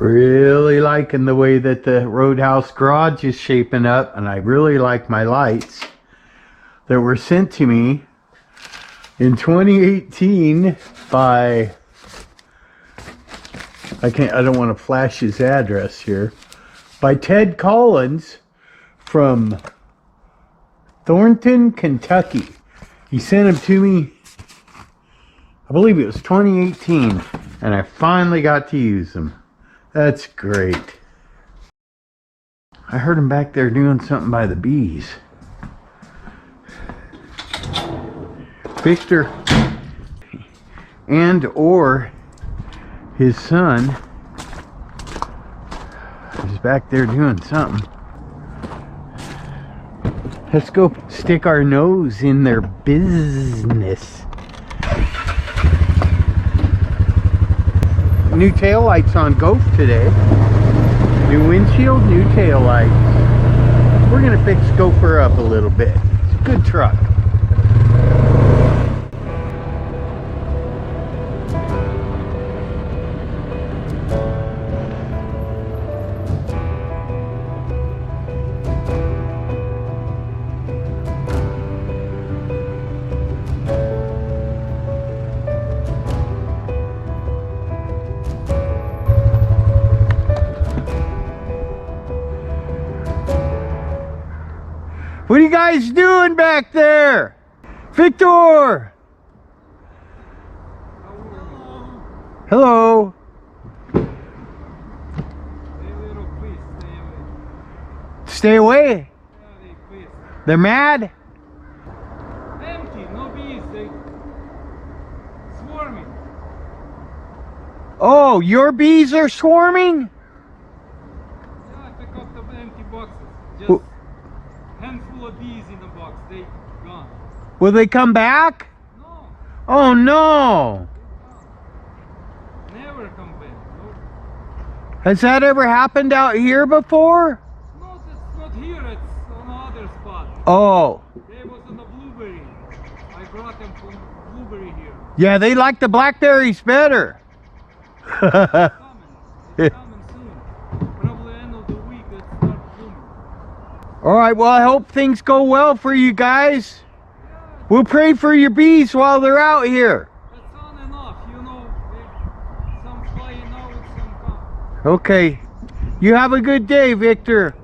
Really liking the way that the Roadhouse garage is shaping up, and I really like my lights that were sent to me in 2018 by, I don't want to flash his address here, by Ted Collins from Thornton, Kentucky. He sent them to me, I believe it was 2018, and I finally got to use them. That's great. I heard him back there doing something by the bees. Victor and or his son is back there doing something. Let's go stick our nose in their business. New tail lights on Goph today. New windshield, new tail lights. We're gonna fix Gopher up a little bit. It's a good truck. What are you guys doing back there? Victor! Hello. Stay away. They're mad? Empty, no bees, they swarming. Oh, your bees are swarming? Yeah, I pick up the empty boxes. Just handful of bees in the box, they gone. Will they come back? No. Oh no. Never come back. No. Has that ever happened out here before? No, it's not here, it's on another spot. Oh. They was on the blueberry. I brought them from blueberry here. Yeah, they like the blackberries better. It's coming soon. Probably end of the week it starts blooming. All right, well, I hope things go well for you guys. Yeah, We'll pray for your bees while they're out here. it's on and off, you know. Some flying out, some come. Okay. You have a good day, Victor.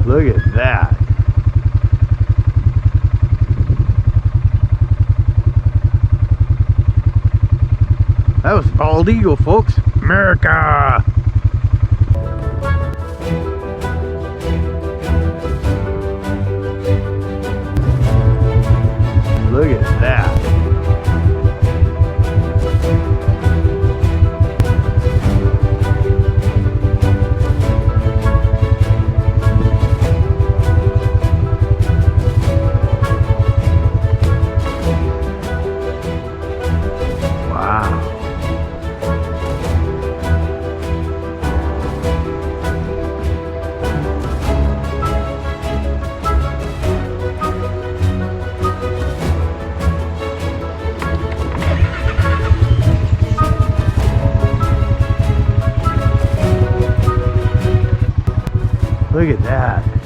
Look at that. That was bald eagle, folks. America! Look at that. Look at that.